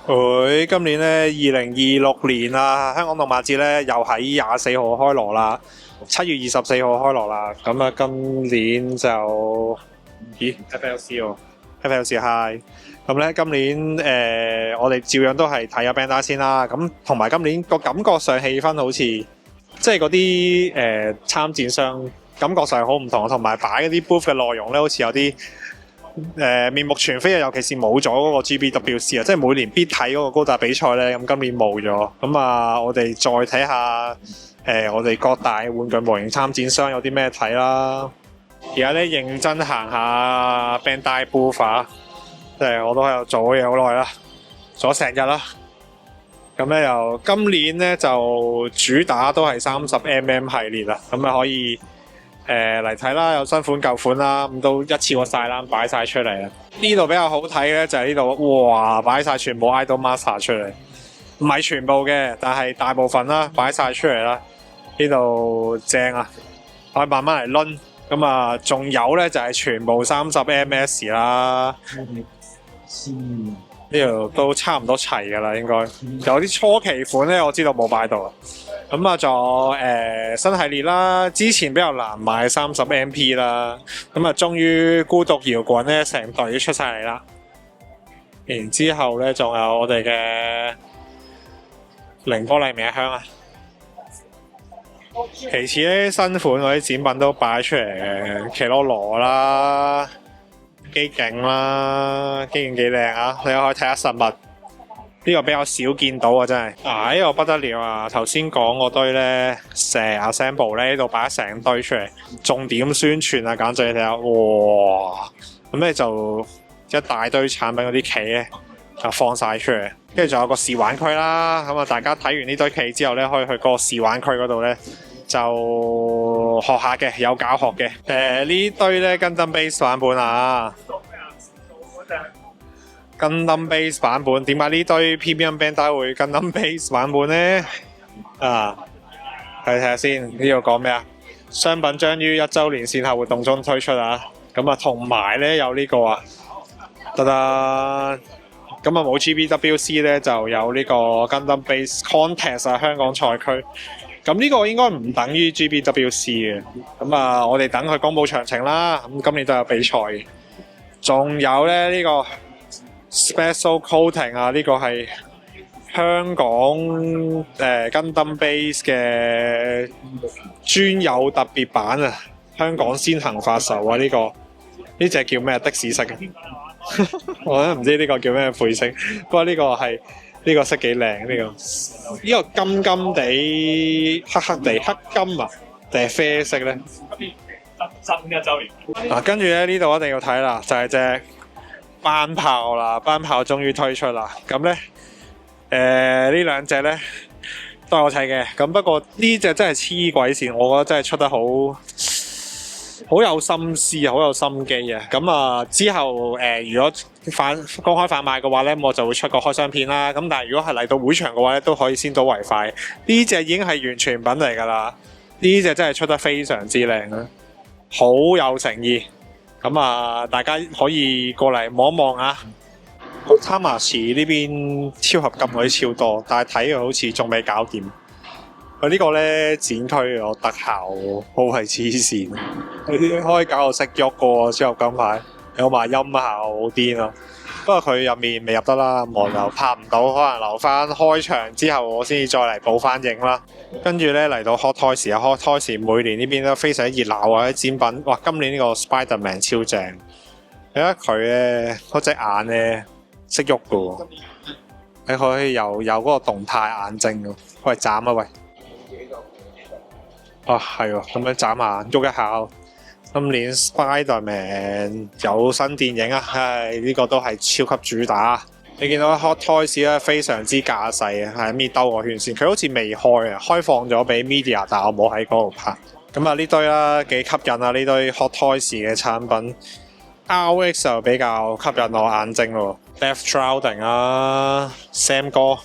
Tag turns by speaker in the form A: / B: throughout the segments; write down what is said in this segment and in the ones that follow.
A: 佢今年咧2026年啦，香港動漫節咧又喺24號開鑼啦，7月24號開鑼啦。咁啊，今年就FLC 喎，FLC High。咁咧今年我哋照樣都係睇下 Bandai 先啦。咁同埋今年個感覺上氣氛好似，即係嗰啲參展商感覺上好唔同，同埋擺嗰啲 booth 嘅內容咧，好似有啲面目全非啊！尤其是冇咗嗰個 GBWC 啊，即係每年必睇嗰個高達比賽咧，咁今年冇咗。咁啊，我哋再睇下我哋各大玩具模型參展商有啲咩睇啦。而家咧認真行下 Bandai booth 啊，即係我都喺度做咗嘢好耐啦，做咗成日啦。咁咧又今年咧就主打都係30mm 系列啦，咁啊可以嚟睇啦，有新款舊款啦，咁都一次過晒啦，擺晒出嚟啦。呢度比較好睇咧就係呢度，哇！擺晒全部 Idol Master 出嚟，唔係全部嘅，但係大部分啦，擺晒出嚟啦。呢度正啊，可以慢慢嚟掄。咁啊，仲有咧就係全部30ms 啦。呢度都差唔多齊噶啦，應該有啲初期款咧，我知道冇擺到。咁啊，仲有新系列啦，之前比較難買30MP 啦，咁啊，終於孤獨搖滾咧成隊都出晒嚟啦。然之後咧，仲有我哋嘅凌波麗明一香啊。其次咧，新款嗰啲展品都擺出嚟嘅，奇洛羅啦、機警啦，機警幾靚啊！你可以睇下實物。呢個比較少見到啊，真係呢個不得了啊！頭先講嗰堆咧，成 assemble 咧呢度擺成堆出嚟，重點宣傳啊，簡直你睇下，哇！咁咧就一大堆產品嗰啲旗咧就放晒出嚟，跟住仲有個試玩區啦。咁啊，大家睇完呢堆旗之後咧，可以去個試玩區嗰度咧就學下嘅，有教學嘅。呢堆咧Gundam Base 版本啊。Gundam Base 版本，點解呢堆 Premium Bandai 會 Gundam Base 版本呢？睇下先，呢度講咩啊？商品將於1週年線下活動中推出啊！咁啊，同埋咧有呢個啊，得得，咁啊冇 GBWC 咧就有呢個 Gundam Base Contest 啊，香港賽區。咁呢個應該唔等於 GBWC 嘅。咁啊，我哋等佢公佈詳情啦。咁今年都有比賽嘅，仲有咧呢個。Special Coating 啊，呢個係香港Gundam Base 嘅專有特別版啊，香港先行發售啊！呢隻叫咩？的士色嘅，我都唔知呢個叫咩配色。不過呢個係呢個色幾靚，呢個金金地黑黑地黑金啊，定係啡色咧？真1週年。跟住咧呢度一定要睇啦，就係隻班炮啦，班炮終於推出啦。咁咧，呢兩隻咧都係我睇嘅。咁不過呢隻真係黐鬼線，我覺得真係出得好有心思，好有心機啊。咁啊，之後如果公開販賣嘅話咧，我就會出個開箱片啦。咁但係如果係嚟到會場嘅話咧，都可以先睹為快。呢隻已經係完全品嚟㗎啦。呢隻真係出得非常之靚啊，好有誠意。咁啊，大家可以過嚟望一望啊。Tamashii 呢邊超合金嗰啲超多，但係睇佢好似仲未搞掂。佢呢個咧展區個特效好係黐線，佢可以搞到識喐個超合金牌，有埋音效好癲啊！不過佢入面未入得啦，我就拍唔到，可能留翻開場之後我先至再嚟補翻影啦。跟住咧嚟到 Hot Toys 啊 ，Hot Toys 每年呢邊都非常之熱鬧啊！啲展品，哇！今年呢個 Spider-Man 超正，你睇佢咧嗰隻眼咧識喐噶喎，你可以有嗰個動態眼睛㗎。喂，斬啊喂！係喎，咁樣眨眼喐一下。今年 Spider-Man 有新電影啊，呢個都係超級主打。你見到 Hot Toys 咧非常之架勢啊，係咪兜個圈先？佢好似未開啊，開放咗俾 media，但我冇喺嗰度拍。咁啊呢堆啦幾吸引啊，呢堆 Hot Toys 嘅產品 RX 就比較吸引我眼睛咯。Death Stranding 啊 ，Sam 哥，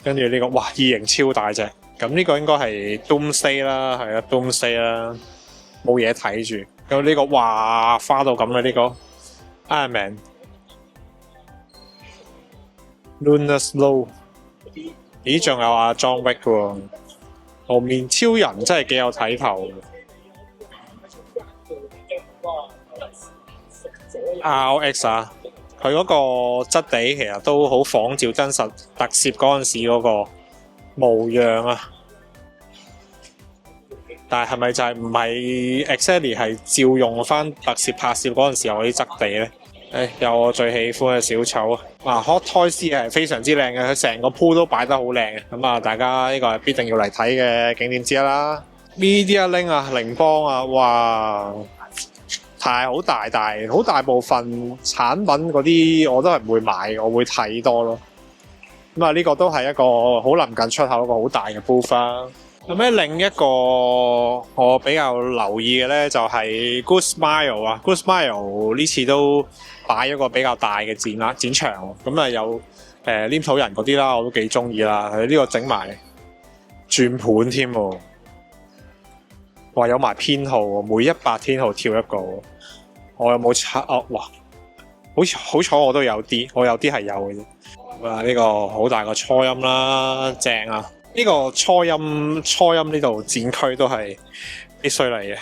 A: 跟住呢個哇異形超大隻。咁呢個應該係 Doomsday 啦，係啊 Doomsday 啦，冇嘢睇住。咁呢個哇花到咁嘅呢個 Iron Man Lunar Slow， 咦仲有阿 John Wick 喎，無面超人真係幾有睇頭。RX 啊，佢嗰個質地其實都好仿照真實特攝嗰陣時嗰個模樣啊，但係咪就係唔係 exactly 係照用翻特攝拍攝嗰陣時候嗰啲質地咧？有我最喜歡嘅小丑啊！Hot Toys 係非常之靚嘅，佢成個鋪都擺得好靚嘅。咁啊，大家呢個係必定要嚟睇嘅景點之一啦。Media Link 啊，羚邦啊，哇！太好大部分產品嗰啲我都係唔會買，我會睇多咯。咁啊，呢個都係一個好臨近出口一個好大嘅 booth 啦。咁咧另一個我比較留意嘅咧就係 Good Smile 啊 ，Good Smile 呢次都擺咗個比較大嘅展場，咁啊有黏土人嗰啲啦，我都幾中意啦。佢呢個整埋轉盤添喎，哇有埋編號喎，每100天號跳一個，我有冇測哦？哇，好彩我都有啲，我有啲係有嘅啫。哇！呢個好大個初音啦，正啊！呢個初音呢度展區都係必須嚟嘅。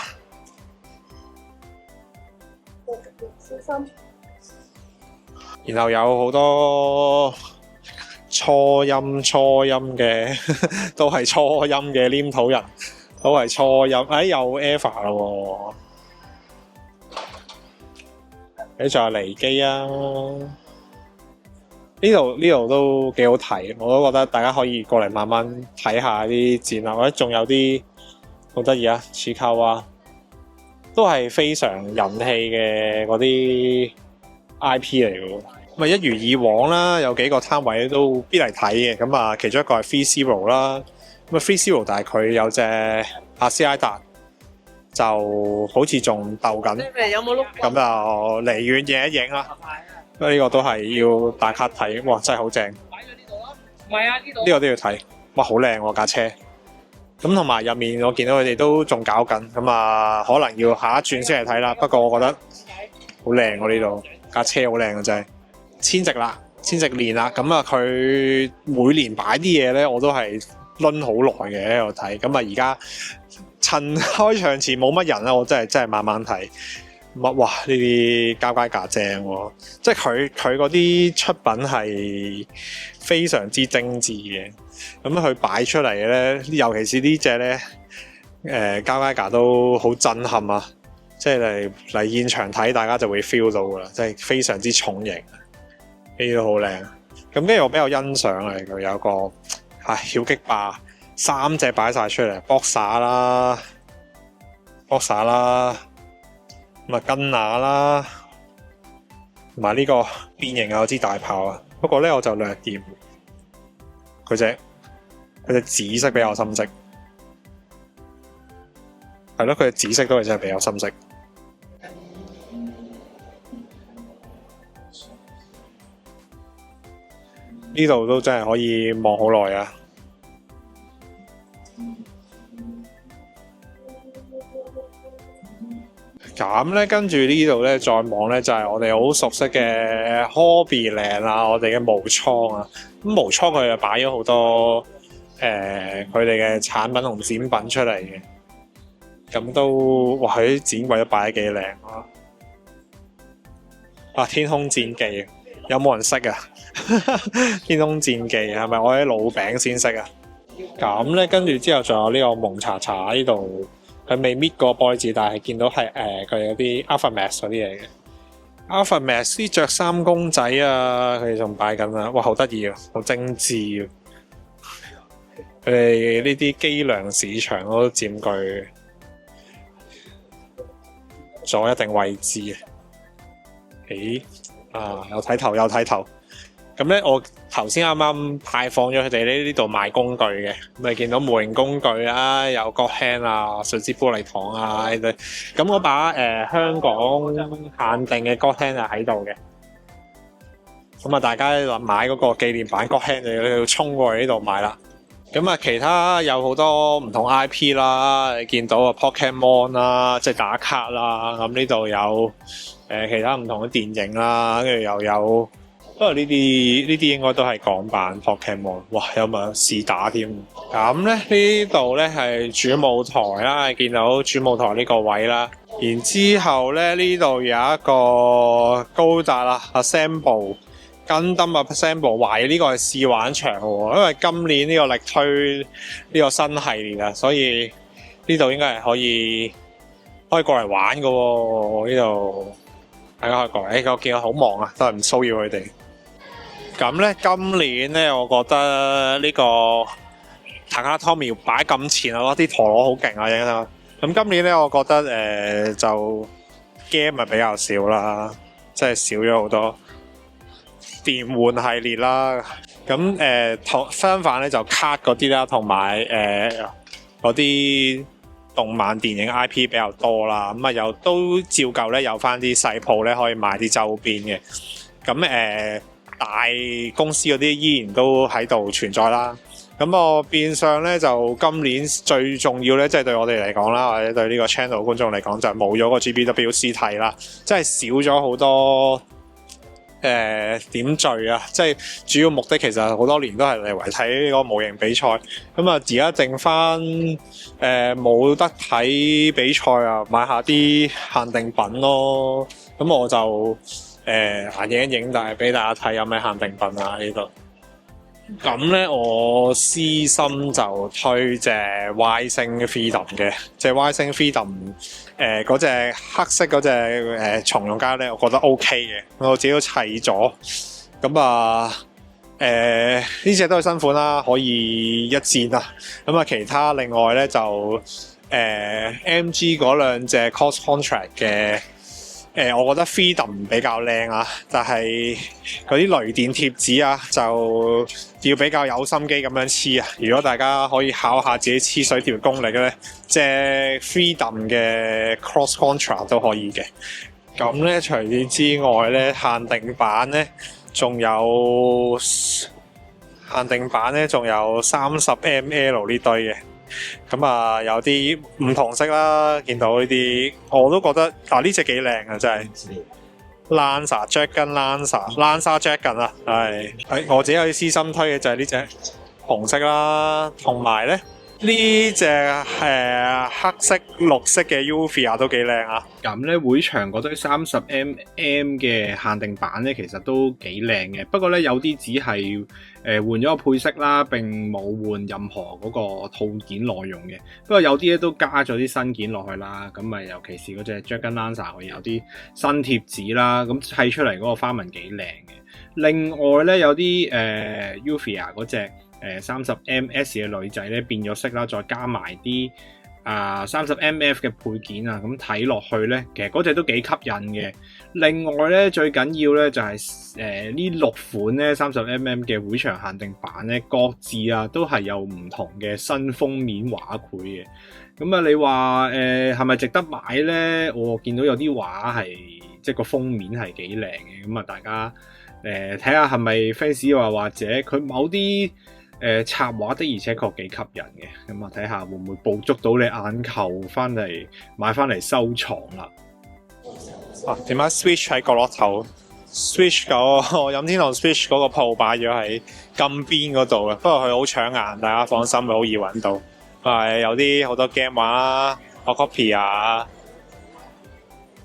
A: 然後有好多初音嘅，都係初音嘅黏土人，都係初音。有 Eva 咯喎，仲有尼基啊！呢度都幾好睇，我都覺得大家可以過嚟慢慢睇下啲展覽，或者仲有啲好得意啊，似扣啊，都係非常人氣嘅嗰啲 IP 嚟嘅。咁啊，一如以往啦，有幾個攤位都必嚟睇嘅。咁啊，其中一個係 Free Zero 啦。咁啊 Free Zero，但係佢有隻阿斯拉達，就好似仲鬥緊。咁就離遠影一影啦。呢個都係要打卡睇，哇！真係好正。唔係啊，呢個都要睇，哇！好靚喎架車。咁同埋入面我見到佢哋都仲搞緊，咁啊可能要下一轉先嚟睇啦。不過我覺得好靚喎，呢度架車好靚啊，真係。千夕年啦，咁啊佢每年擺啲嘢咧，我都係攆好耐嘅喺度睇。咁啊而家趁開場前冇乜人啦，我真係慢慢睇。哇！呢啲交街架正喎，即係佢嗰啲出品係非常之精緻嘅。咁佢擺出嚟嘅咧，尤其是呢隻咧，交街架都好震撼啊！即係嚟現場睇，大家就會 feel 到噶啦，即係非常之重型，呢啲都好靚。咁跟住我比較欣賞嚟，佢有個曉擊霸3隻擺晒出嚟 ，Boxer 啦。咁啊，根拿啦，同埋呢個變形有支大炮啊。不過咧，我就略嫌佢隻紫色比較深色，係咯，佢隻紫色都係真係比較深色。呢度都真係可以望好耐啊！咁咧，跟住呢度咧，再望咧就係我哋好熟悉嘅 Hobbyland 啊，我哋嘅無倉啊。咁無倉佢就擺咗好多佢哋嘅產品同展品出嚟嘅。咁都哇，佢啲展櫃都擺得幾靚啊！啊，天空戰記有冇人識啊？天空戰記係咪我啲老餅先識啊？咁咧，跟住之後仲有呢個蒙查查呢度。佢未搣過波子，但係見到係佢有啲 Alpha Max 嗰啲嘢嘅。Alpha Max 啲着衫公仔啊，佢哋仲擺緊啊！哇，好得意啊，好精緻啊！佢哋呢啲機糧市場都佔據咗一定位置啊！有睇頭。咁咧，我頭先啱啱派放咗佢哋呢度賣工具嘅，咁你見到模型工具啊，有 God Hand 啊、瑞士玻璃糖啊呢啲。咁嗰把香港限定嘅 God Hand 係喺度嘅。咁啊，大家買嗰個紀念版 God Hand 就要衝過去呢度買啦。咁啊，其他有好多唔同 IP 啦，你見到啊 Pokemon 啦，即係打卡啦。咁呢度有其他唔同嘅電影啦，跟住又有。過呢啲應該都係港版 Pokemon， 哇有埋試打添。咁咧呢度咧係主舞台啦，見到主舞台呢個位啦。然之後咧呢度有一個高達啦 Assemble。Gundam Assemble 懷疑呢個係試玩場喎，因為今年呢個力推呢個新系列啊，所以呢度應該係可以過嚟玩嘅喎。呢度大家可以過嚟。我見我好忙啊，都係唔騷擾佢哋。咁咧今年咧，我覺得呢個 Takara Tomy 擺咁前啊，啲陀螺好勁啊，影得。咁今年咧，我覺得就 game 係比較少啦，即係少咗好多電玩系列啦。咁相反咧就卡嗰啲啦，同埋嗰啲動漫電影 IP 比較多啦。咁又都照舊咧有翻啲細鋪咧可以買啲周邊嘅。咁大公司嗰啲依然都喺度存在啦。咁我變相咧就今年最重要咧，即係對我哋嚟講啦，或者對呢個 channel 觀眾嚟講，就係冇咗個 GBWC 睇啦，即係少咗好多點綴啊！即係主要目的其實好多年都係嚟為睇呢個模型比賽。咁啊，而家剩翻冇得睇比賽啊，買下啲限定品咯。咁我就影一影，但係俾大家睇有咩限定品啊呢度。咁咧，我私心就推隻 Y 星 Freedom 嘅，隻 Y 星 Freedom 嗰隻黑色嗰隻重用家咧，我覺得 OK 嘅，我自己都砌咗。咁啊呢隻都係新款啦，可以一戰啦。咁啊，其他另外咧就MG 嗰兩隻 Cross Contract 嘅。我覺得 Freedom 比較靚啊，但係嗰啲雷電貼紙啊，就要比較有心機咁樣黐啊。如果大家可以考下自己黐水條功力嘅咧，即係 Freedom 嘅 Cross Contra 都可以嘅。咁咧，除此之外咧，限定版咧仲有30ml 呢堆嘅。咁啊，有啲唔同色啦，見到呢啲我都覺得呢隻幾靚啊，真係 Lancer Dragon Dragon 啊，係我自己有啲私心推嘅就係呢隻紅色啦，同埋咧呢隻黑色綠色嘅 Uvia 都幾靚啊。
B: 咁咧會場嗰堆30mm 嘅限定版咧，其實都幾靚嘅，不過咧有啲只係換咗個配飾啦，並冇換任何嗰個套件內容嘅。不過有啲咧都加咗啲新件落去啦。咁啊，尤其是嗰隻 Dragon Lancer 佢有啲新貼紙啦，咁砌出嚟嗰個花紋幾靚嘅。另外咧有啲Uvia 嗰隻30ms 嘅女仔咧變咗色啦，再加埋啲30mf 嘅配件啊，咁睇落去咧，其實嗰隻都幾吸引嘅。另外咧，最緊要咧就係呢6款咧 30mm 嘅會場限定版咧，各自都係有唔同嘅新封面畫繪嘅。咁啊，你話係咪值得買咧？我見到有啲畫係即係個封面係幾靚嘅，咁啊大家睇下係咪 fans 話或者佢某啲插畫的而且確幾吸引嘅，咁啊睇下會唔會捕捉到你眼球翻嚟買翻嚟收藏啦。
A: 點解 Switch 喺角落頭 ？Switch 任天堂 Switch 嗰個鋪擺咗喺金邊嗰度嘅，不過佢好搶眼，大家放心，佢好易揾到。有啲好多 game 玩啦 ，Copy 啊，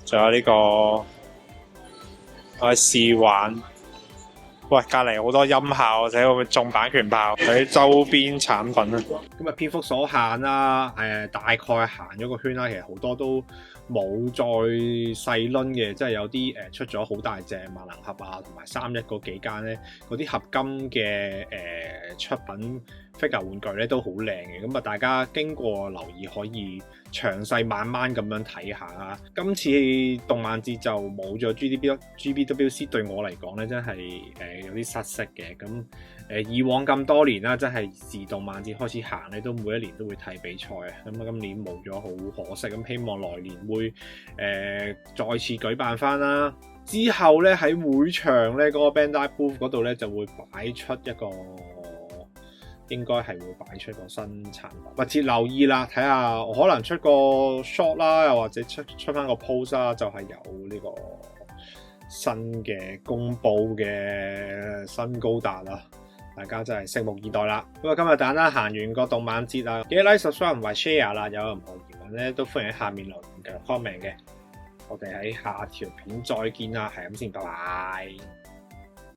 A: 仲有呢個我去試玩。喂，隔離好多音效，或者會唔會中版權炮？佢周邊產品啊，
B: 咁啊篇幅所限啦，大概行咗個圈啦，其實好多都冇再細輪嘅，即係有啲出咗好大隻萬能盒啊，同埋31嗰幾間咧，嗰啲合金嘅出品 figure 玩具咧都好靚嘅，咁啊大家經過留意可以詳細慢慢咁樣睇下啦。今次動漫節就冇咗 GBWC， 對我嚟講咧真係有啲失色嘅。咁以往咁多年啦，真係自動漫節開始行咧，都每一年都會睇比賽啊。咁啊今年冇咗，好可惜。咁希望來年會再次舉辦翻啦。之後咧喺會場咧嗰個 Bandai Booth 嗰度咧就會擺出一個。應該係會擺出個新產品，密切留意啦，睇下可能出個 shot 啦，又或者出翻個 post 啦，就係有呢個新嘅公佈嘅新高達啦，大家真係拭目以待啦。咁啊，今日簡單行完個動漫節啦，記得 like、subscribe 同埋 share 啦。有任何疑問咧，都歡迎喺下面留言嘅 comment 嘅。我哋喺下條片再見啦，係咁先，拜拜。